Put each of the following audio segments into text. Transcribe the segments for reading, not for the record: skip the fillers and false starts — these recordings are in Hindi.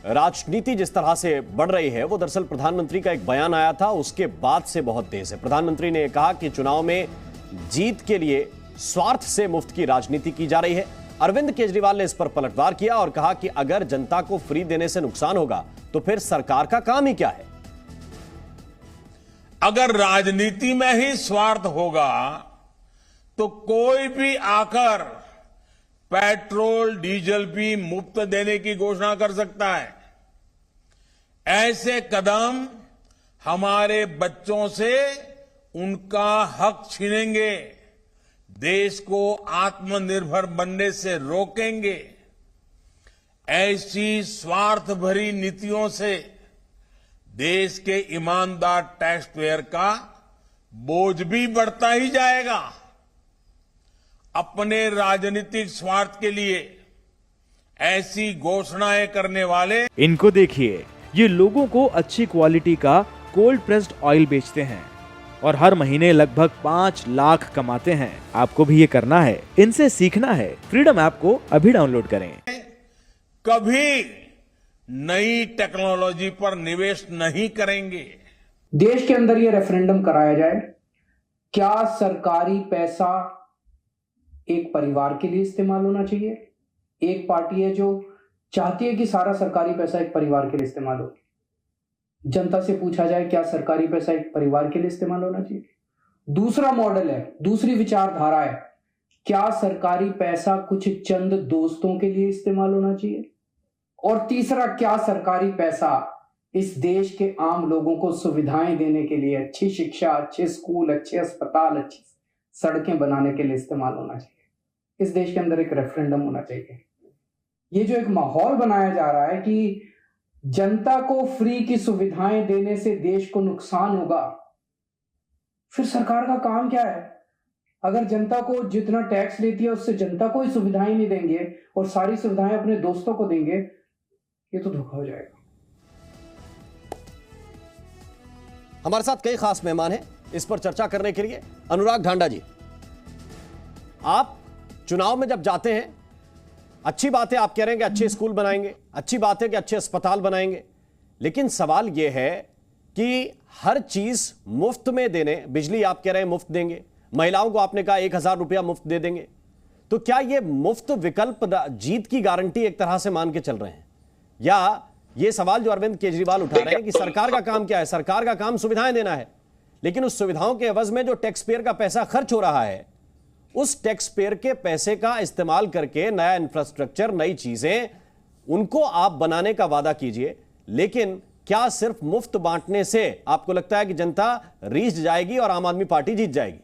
राजनीति जिस तरह से बढ़ रही है वो दरअसल प्रधानमंत्री का एक बयान आया था उसके बाद से बहुत तेज है। प्रधानमंत्री ने कहा कि चुनाव में जीत के लिए स्वार्थ से मुफ्त की राजनीति की जा रही है। अरविंद केजरीवाल ने इस पर पलटवार किया और कहा कि अगर जनता को फ्री देने से नुकसान होगा तो फिर सरकार का काम ही क्या है। अगर राजनीति में ही स्वार्थ होगा तो कोई भी आकर पेट्रोल डीजल भी मुफ्त देने की घोषणा कर सकता है। ऐसे कदम हमारे बच्चों से उनका हक छीनेंगे, देश को आत्मनिर्भर बनने से रोकेंगे। ऐसी स्वार्थ भरी नीतियों से देश के ईमानदार टैक्स पेयर का बोझ भी बढ़ता ही जाएगा। अपने राजनीतिक स्वार्थ के लिए ऐसी घोषणाएं करने वाले इनको देखिए, ये लोगों को अच्छी क्वालिटी का कोल्ड प्रेस्ड ऑयल बेचते हैं और हर महीने लगभग 5 लाख कमाते हैं। आपको भी ये करना है, इनसे सीखना है। फ्रीडम ऐप को अभी डाउनलोड करें। कभी नई टेक्नोलॉजी पर निवेश नहीं करेंगे। देश के अंदर ये रेफरेंडम कराया जाए, क्या सरकारी पैसा एक परिवार के लिए इस्तेमाल होना चाहिए? एक पार्टी है जो चाहती है कि सारा सरकारी पैसा एक परिवार के लिए इस्तेमाल हो। जनता से पूछा जाए क्या सरकारी पैसा एक परिवार के लिए इस्तेमाल होना चाहिए? दूसरा मॉडल है, दूसरी विचारधारा है, क्या सरकारी पैसा कुछ चंद दोस्तों के लिए इस्तेमाल होना चाहिए? और तीसरा, क्या सरकारी पैसा इस देश के आम लोगों को सुविधाएं देने के लिए, अच्छी शिक्षा, अच्छे स्कूल, अच्छे अस्पताल, अच्छी सड़कें बनाने के लिए इस्तेमाल होना चाहिए? इस देश के अंदर एक रेफरेंडम होना चाहिए। ये जो एक माहौल बनाया जा रहा है कि जनता को फ्री की सुविधाएं देने से देश को नुकसान होगा, फिर सरकार का काम क्या है? अगर जनता को जितना टैक्स लेती है उससे जनता को ही सुविधाएं नहीं देंगे और सारी सुविधाएं अपने दोस्तों को देंगे, ये तो धोखा हो जाएगा। हमारे साथ कई खास मेहमान हैं इस पर चर्चा करने के लिए। अनुराग ढांडा जी, आप चुनाव में जब जाते हैं, अच्छी बात है, आप कह रहे हैं कि अच्छे स्कूल बनाएंगे, अच्छी बात है कि अच्छे अस्पताल बनाएंगे, लेकिन सवाल यह है कि हर चीज मुफ्त में देने, बिजली आप कह रहे हैं मुफ्त देंगे, महिलाओं को आपने कहा 1000 रुपया मुफ्त दे देंगे, तो क्या यह मुफ्त विकल्प जीत की गारंटी एक तरह से मान के चल रहे हैं? या यह सवाल जो अरविंद केजरीवाल उठा रहे हैं कि सरकार का काम क्या है? सरकार का काम सुविधाएं देना है, लेकिन उस सुविधाओं के एवज में जो टैक्स पेयर का पैसा खर्च हो रहा है, उस टैक्स पेयर के पैसे का इस्तेमाल करके नया इंफ्रास्ट्रक्चर, नई चीजें, उनको आप बनाने का वादा कीजिए। लेकिन क्या सिर्फ मुफ्त बांटने से आपको लगता है कि जनता रीझ जाएगी और आम आदमी पार्टी जीत जाएगी?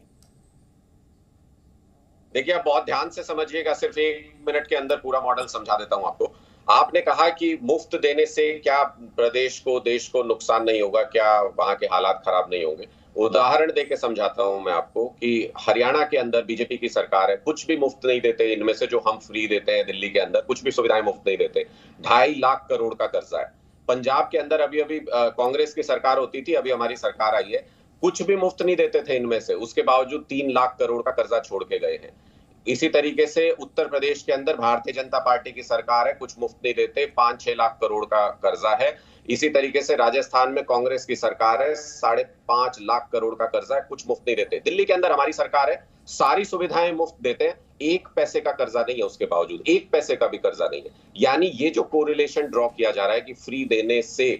देखिए, आप बहुत ध्यान से समझिएगा, सिर्फ 1 मिनट के अंदर पूरा मॉडल समझा देता हूं आपको। आपने कहा कि मुफ्त देने से क्या प्रदेश को, देश को नुकसान नहीं होगा, क्या वहां के हालात खराब नहीं होंगे? उदाहरण देके समझाता हूं मैं आपको कि हरियाणा के अंदर बीजेपी की सरकार है, कुछ भी मुफ्त नहीं देते। इनमें से जो हम फ्री देते हैं दिल्ली के अंदर, कुछ भी सुविधाएं मुफ्त नहीं देते। 2.5 लाख करोड़ का कर्जा है। पंजाब के अंदर अभी कांग्रेस की सरकार होती थी, अभी हमारी सरकार आई है, कुछ भी मुफ्त नहीं देते थे इनमें से, उसके बावजूद 3 लाख करोड़ का कर्जा छोड़ के गए हैं। इसी तरीके से उत्तर प्रदेश के अंदर भारतीय जनता पार्टी की सरकार है, कुछ मुफ्त नहीं देते, 5-6 लाख करोड़ का कर्जा है। इसी तरीके से राजस्थान में कांग्रेस की सरकार है, 5.5 लाख करोड़ का कर्जा है, कुछ मुफ्त नहीं देते। दिल्ली के अंदर हमारी सरकार है, सारी सुविधाएं मुफ्त देते हैं, 1 पैसे का कर्जा नहीं है, उसके बावजूद 1 पैसे का भी कर्जा नहीं है। यानी ये जो कोरिलेशन ड्रॉ किया जा रहा है कि फ्री देने से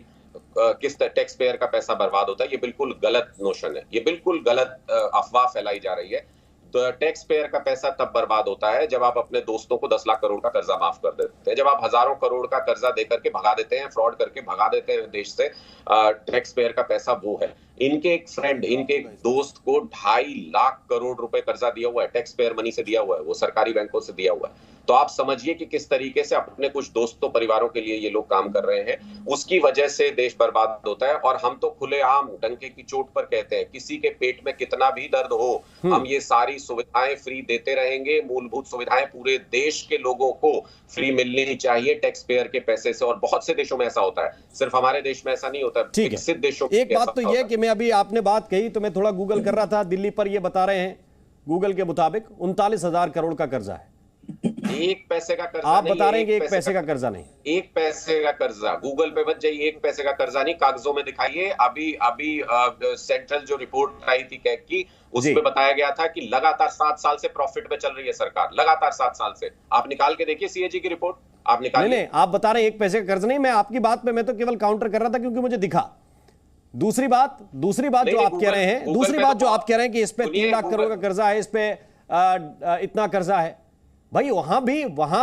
किस टैक्स पेयर का पैसा बर्बाद होता है, ये बिल्कुल गलत नोशन है, ये बिल्कुल गलत अफवाह फैलाई जा रही है। तो टैक्स पेयर का पैसा तब बर्बाद होता है जब आप अपने दोस्तों को 10 लाख करोड़ का कर्जा माफ कर देते हैं, जब आप हजारों करोड़ का कर्जा देकर के भगा देते हैं, फ्रॉड करके भगा देते हैं देश से। टैक्स पेयर का पैसा वो है। इनके एक फ्रेंड, इनके एक दोस्त को 2.5 लाख करोड़ रुपए कर्जा दिया हुआ है, टैक्स पेयर मनी से दिया हुआ है, वो सरकारी बैंकों से दिया हुआ है। तो आप समझिए कि किस तरीके से अपने कुछ दोस्तों, परिवारों के लिए ये लोग काम कर रहे हैं, उसकी वजह से देश बर्बाद होता है। और हम तो खुलेआम डंके की चोट पर कहते हैं, किसी के पेट में कितना भी दर्द हो, हम ये सारी सुविधाएं फ्री देते रहेंगे। मूलभूत सुविधाएं पूरे देश के लोगों को फ्री मिलनी चाहिए टैक्स पेयर के पैसे से। और बहुत से देशों में ऐसा होता है, सिर्फ हमारे देश में ऐसा नहीं होता, विकसित देशों में। एक बात तो यह कि मैं अभी आपने बात कही तो मैं थोड़ा गूगल कर रहा था, दिल्ली पर यह बता रहे हैं गूगल के मुताबिक 39,000 करोड़ का कर्जा है। एक पैसे का कर्जा आप नहीं बता है, रहे हैं कि एक पैसे का कर्जा नहीं। एक पैसे का कर्जा गूगल पे मत जाइए, एक पैसे का कर्जा नहीं, कागजों में दिखाइए। अभी अभी सेंट्रल जो रिपोर्ट आई थी कैग की, उसमें बताया गया था कि लगातार 7 साल से प्रॉफिट में चल रही है सरकार, लगातार 7 साल से। आप निकाल के देखिए सीएजी की रिपोर्ट, आप निकालिए। नहीं, आप बता रहे हैं एक पैसे का कर्ज नहीं, मैं आपकी बात पे मैं तो केवल काउंटर कर रहा था क्योंकि मुझे दिखा। दूसरी बात जो आप कह रहे हैं, दूसरी बात जो आप कह रहे हैं कि इस पे 3 लाख करोड़ का कर्जा है, इस पे इतना कर्जा है, भाई वहां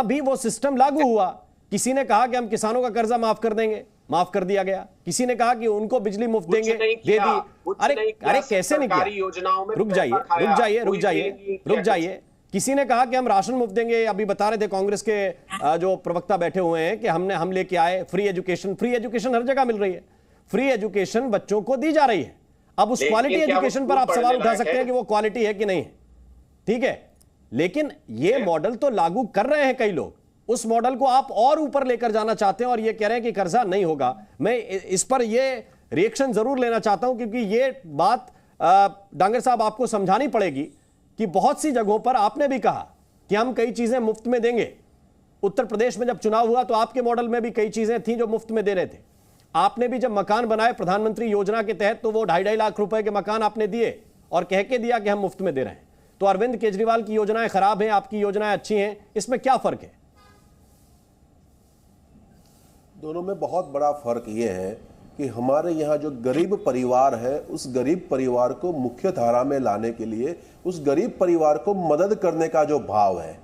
भी वो सिस्टम लागू हुआ। किसी ने कहा कि हम किसानों का कर्जा माफ कर देंगे, माफ कर दिया गया। किसी ने कहा कि उनको बिजली मुफ्त देंगे, दे दी। अरे कैसे नहीं किया? रुक जाइए। किसी ने कहा कि हम राशन मुफ्त देंगे। अभी बता रहे थे कांग्रेस के जो प्रवक्ता बैठे हुए हैं कि हम लेके आए फ्री एजुकेशन हर जगह मिल रही है, फ्री एजुकेशन बच्चों को दी जा रही है। अब उस क्वालिटी एजुकेशन पर आप सवाल उठा सकते हैं कि वो क्वालिटी है कि नहीं है, ठीक है, लेकिन ये मॉडल तो लागू कर रहे हैं कई लोग। उस मॉडल को आप और ऊपर लेकर जाना चाहते हैं और ये कह रहे हैं कि कर्जा नहीं होगा। मैं इस पर ये रिएक्शन जरूर लेना चाहता हूं क्योंकि ये बात डांगर साहब आपको समझानी पड़ेगी कि बहुत सी जगहों पर आपने भी कहा कि हम कई चीजें मुफ्त में देंगे। उत्तर प्रदेश में जब चुनाव हुआ तो आपके मॉडल में भी कई चीजें थी जो मुफ्त में दे रहे थे। आपने भी जब मकान बनाए प्रधानमंत्री योजना के तहत तो वो 2.5 लाख रुपए के मकान आपने दिए और कह के दिया कि हम मुफ्त में दे रहे हैं। तो अरविंद केजरीवाल की योजनाएं खराब हैं, आपकी योजनाएं अच्छी हैं, इसमें क्या फर्क है? दोनों में बहुत बड़ा फर्क यह है कि हमारे यहाँ जो गरीब परिवार है, उस गरीब परिवार को मुख्य धारा में लाने के लिए, उस गरीब परिवार को मदद करने का जो भाव है,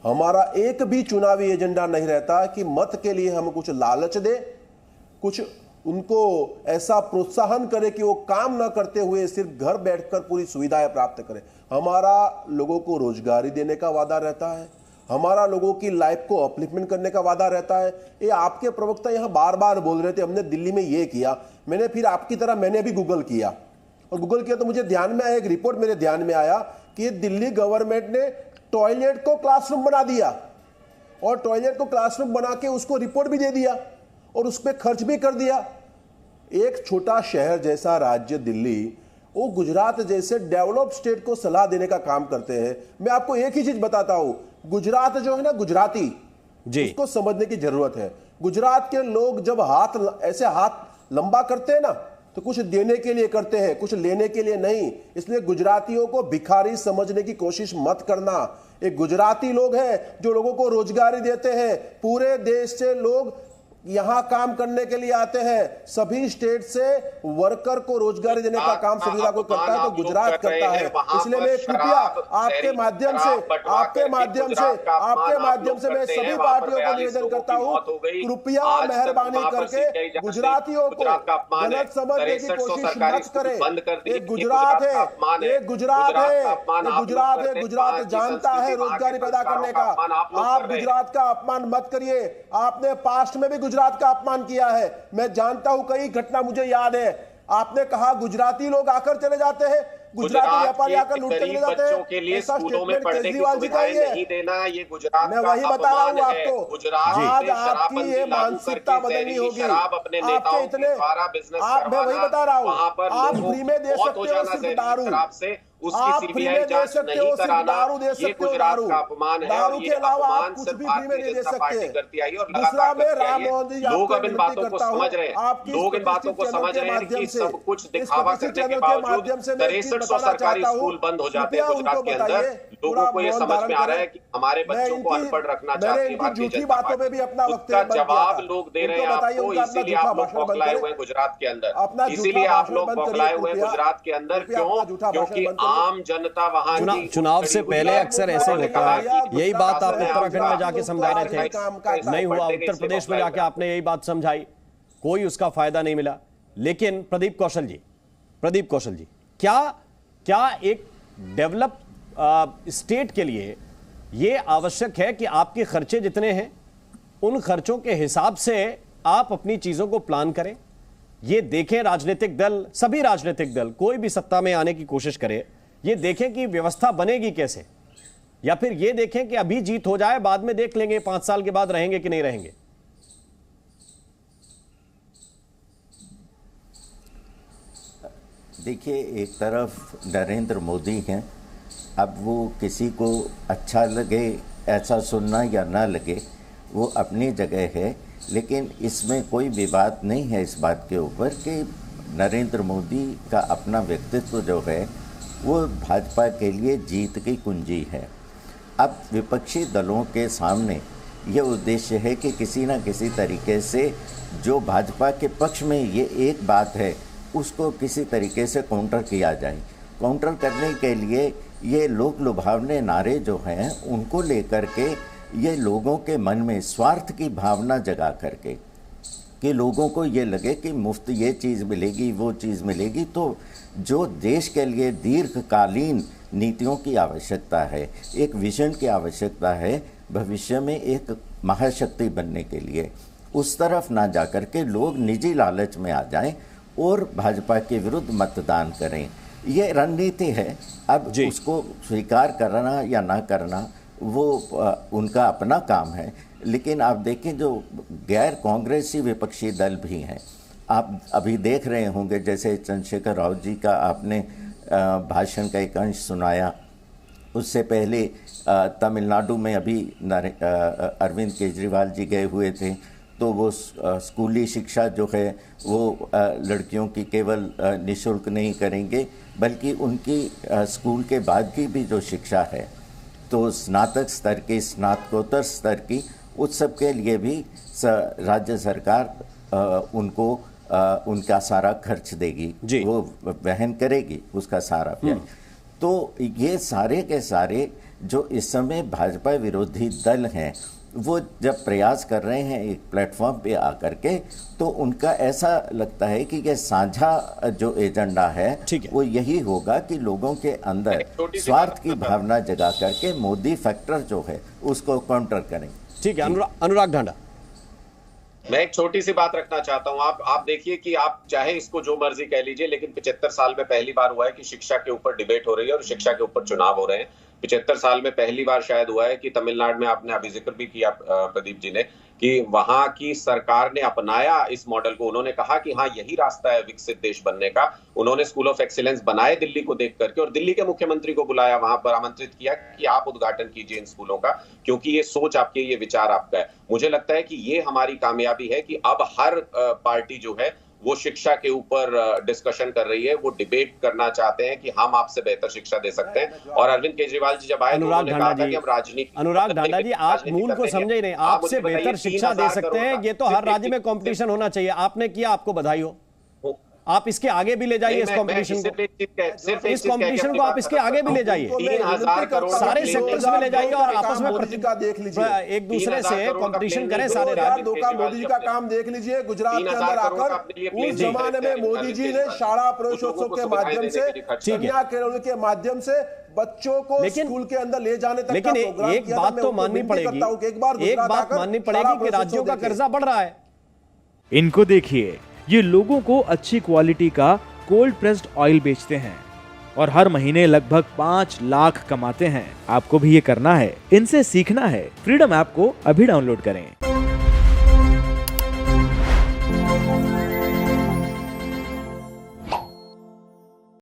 हमारा एक भी चुनावी एजेंडा नहीं रहता कि मत के लिए हम कुछ लालच दे, कुछ उनको ऐसा प्रोत्साहन करे कि वो काम ना करते हुए सिर्फ घर बैठकर पूरी सुविधाएं प्राप्त करें। हमारा लोगों को रोजगारी देने का वादा रहता है, हमारा लोगों की लाइफ को अपलिफ्टमेंट करने का वादा रहता है। ये आपके प्रवक्ता यहाँ बार बार बोल रहे थे हमने दिल्ली में ये किया, मैंने फिर आपकी तरह मैंने भी गूगल किया, और गूगल किया तो मुझे ध्यान में आया, एक रिपोर्ट मेरे ध्यान में आया कि दिल्ली गवर्नमेंट ने टॉयलेट को क्लासरूम बना दिया और टॉयलेट को क्लासरूम बना के उसको रिपोर्ट भी दे दिया और उस पर खर्च भी कर दिया। एक छोटा शहर जैसा राज्य दिल्ली, वो गुजरात जैसे डेवलप्ड स्टेट को सलाह देने का काम करते हैं। मैं आपको एक ही चीज बताता हूं, गुजरात जो है ना, गुजराती जी, उसको समझने की जरूरत है। गुजरात के लोग जब ऐसे हाथ लंबा करते हैं ना तो कुछ देने के लिए करते हैं, कुछ लेने के लिए नहीं। इसलिए गुजरातियों को भिखारी समझने की कोशिश मत करना। एक गुजराती लोग हैं जो लोगों को रोजगारी देते हैं। पूरे देश से लोग यहां काम करने के लिए आते हैं, सभी स्टेट से वर्कर को रोजगारी देने का काम सुविधा को करता है तो गुजरात करता है। इसलिए मैं कृपया आपके माध्यम से मैं सभी पार्टियों को निवेदन करता हूं, कृपया मेहरबानी करके गुजरातियों को गलत समझने की कोशिश मत करें। एक गुजरात है, गुजरात जानता है रोजगारी पैदा करने का। आप गुजरात का अपमान मत करिए। आपने पास्ट में भी गुजरात का अपमान किया है, मैं जानता हूं, कई घटना मुझे याद है। आपने कहा गुजराती लोग आकर चले जाते हैं, गुजराती व्यापारी आकर लूट चले जाते हैं, के लिए ऐसा स्कूलों में पढ़ने की केजरीवाल जी का ही सुविधाएं नहीं देना, ये गुजरात मैं वही बता रहा हूं आपको। गुजरात आज आपकी ये मानसिकता बदलनी होगी। अपने नेताओं के द्वारा बिजनेस मैं वही बता रहा हूं, आप फ्री में दे सकते हो सिर्फ दारू, आप फ्री में दे सकते हो सिर्फ दारू दे सकते हो, दारू के अलावा आप कुछ भी फ्री में नहीं दे सकते। दूसरा मैं राम मोहन जी लोग अब इन बातों को समझ रहे हैं, लोग इन बातों को समझ रहे हैं कि सब कुछ दिखावा करने के बावजूद 6300 सरकारी स्कूल बंद हो जाते हैं गुजरात के अंदर। लोगों को ये समझ में आ रहा है कि हमारे बच्चों को अनपढ़ रखना चाहती है भारतीय जनता पार्टी। उसका जवाब लोग दे रहे हैं आपको, इसीलिए आप लोग बौखलाए हुए हैं गुजरात के अंदर, इसीलिए आप लोग बौखलाए हुए हैं गुजरात के अंदर। क्यों? क्योंकि आम जनता वहां चुनाव से पहले अक्सर ऐसे होता है। यही बात आप उत्तराखंड में जाके समझा रहे थे, नहीं हुआ। उत्तर प्रदेश में जाके आपने यही बात समझाई, कोई उसका फायदा नहीं मिला। लेकिन प्रदीप कौशल जी, क्या एक डेवलप स्टेट के लिए यह आवश्यक है कि आपके खर्चे जितने हैं उन खर्चों के हिसाब से आप अपनी चीजों को प्लान करें? ये देखें राजनीतिक दल, सभी राजनीतिक दल, कोई भी सत्ता में आने की कोशिश करे, ये देखें कि व्यवस्था बनेगी कैसे, या फिर ये देखें कि अभी जीत हो जाए, बाद में देख लेंगे 5 साल के बाद रहेंगे कि नहीं रहेंगे। देखिए, एक तरफ नरेंद्र मोदी हैं, अब वो किसी को अच्छा लगे ऐसा सुनना या ना लगे वो अपनी जगह है, लेकिन इसमें कोई विवाद नहीं है इस बात के ऊपर कि नरेंद्र मोदी का अपना व्यक्तित्व जो है वो भाजपा के लिए जीत की कुंजी है। अब विपक्षी दलों के सामने ये उद्देश्य है कि किसी न किसी तरीके से जो भाजपा के पक्ष में ये एक बात है उसको किसी तरीके से काउंटर किया जाए। काउंटर करने के लिए ये लोक लुभावने नारे जो हैं उनको लेकर के ये लोगों के मन में स्वार्थ की भावना जगा करके कि लोगों को ये लगे कि मुफ्त ये चीज़ मिलेगी वो चीज़ मिलेगी, तो जो देश के लिए दीर्घकालीन नीतियों की आवश्यकता है, एक विजन की आवश्यकता है भविष्य में एक महाशक्ति बनने के लिए, उस तरफ ना जाकर के लोग निजी लालच में आ जाएं और भाजपा के विरुद्ध मतदान करें। ये रणनीति है। अब उसको स्वीकार करना या ना करना वो उनका अपना काम है, लेकिन आप देखें जो गैर कांग्रेसी विपक्षी दल भी हैं, आप अभी देख रहे होंगे जैसे चंद्रशेखर राव जी का आपने भाषण का एक अंश सुनाया, उससे पहले तमिलनाडु में अभी अरविंद केजरीवाल जी गए हुए थे, तो वो स्कूली शिक्षा जो है वो लड़कियों की केवल निःशुल्क नहीं करेंगे, बल्कि उनकी स्कूल के बाद की भी जो शिक्षा है तो स्नातक स्तर की, स्नातकोत्तर स्तर की, उस सब के लिए भी राज्य सरकार उनको उनका सारा खर्च देगी, वो वहन करेगी उसका सारा व्यय। तो ये सारे के सारे जो इस समय भाजपा विरोधी दल हैं वो जब प्रयास कर रहे हैं एक प्लेटफॉर्म पे आकर के, तो उनका ऐसा लगता है कि ये साझा जो एजेंडा है वो यही होगा कि लोगों के अंदर स्वार्थ की भावना जगा करके मोदी फैक्टर जो है उसको काउंटर करें। ठीक है, अनुराग ढांडा। मैं एक छोटी सी बात रखना चाहता हूं। आप देखिए कि आप चाहे इसको जो मर्जी कह लीजिए, लेकिन 75 साल में पहली बार हुआ है कि शिक्षा के ऊपर डिबेट हो रही है और शिक्षा के ऊपर चुनाव हो रहे हैं। 75 साल में पहली बार शायद हुआ है कि तमिलनाडु में, आपने अभी जिक्र भी किया प्रदीप जी ने, कि वहां की सरकार ने अपनाया इस मॉडल को। उन्होंने कहा कि हाँ यही रास्ता है विकसित देश बनने का। उन्होंने स्कूल ऑफ एक्सीलेंस बनाए दिल्ली को देख करके, और दिल्ली के मुख्यमंत्री को बुलाया, वहां पर आमंत्रित किया कि आप उद्घाटन कीजिए इन स्कूलों का, क्योंकि ये सोच आपकी, ये विचार आपका है। मुझे लगता है कि ये हमारी कामयाबी है कि अब हर पार्टी जो है वो शिक्षा के ऊपर डिस्कशन कर रही है, वो डिबेट करना चाहते हैं कि हम आपसे बेहतर शिक्षा दे सकते हैं। और अरविंद केजरीवाल जी जब आए तो उन्होंने कहा था कि हम राजनीति, अनुराग ढांडा जी, आप मूल को समझे ही नहीं। आपसे बेहतर शिक्षा दे सकते हैं, ये तो हर राज्य में कंपटीशन होना चाहिए। आपने किया, आपको बधाई हो। आप इसके आगे भी ले जाइए इस कंपटीशन को, इस कंपटीशन को आप इसके आगे भी ले जाइए, 3000 करोड़ सारे सेक्टर्स में ले जाइए और आपस में देख लीजिए, एक दूसरे से कंपटीशन करें सारे राज्य। मोदी जी का काम देख लीजिए, गुजरात के अंदर आकर उस जमाने में मोदी जी ने शाला प्रवेशोत्सव के माध्यम से, कन्या केरल के माध्यम से बच्चों को स्कूल के अंदर ले जाने तक, लेकिन एक बात तो माननी पड़ेगी, एक बात माननी पड़ेगी कि राज्यों का कर्जा बढ़ रहा है। इनको देखिए, ये लोगों को अच्छी क्वालिटी का कोल्ड प्रेस्ड ऑयल बेचते हैं और हर महीने लगभग 5 लाख कमाते हैं। आपको भी ये करना है, इनसे सीखना है। फ्रीडम ऐप को अभी डाउनलोड करें।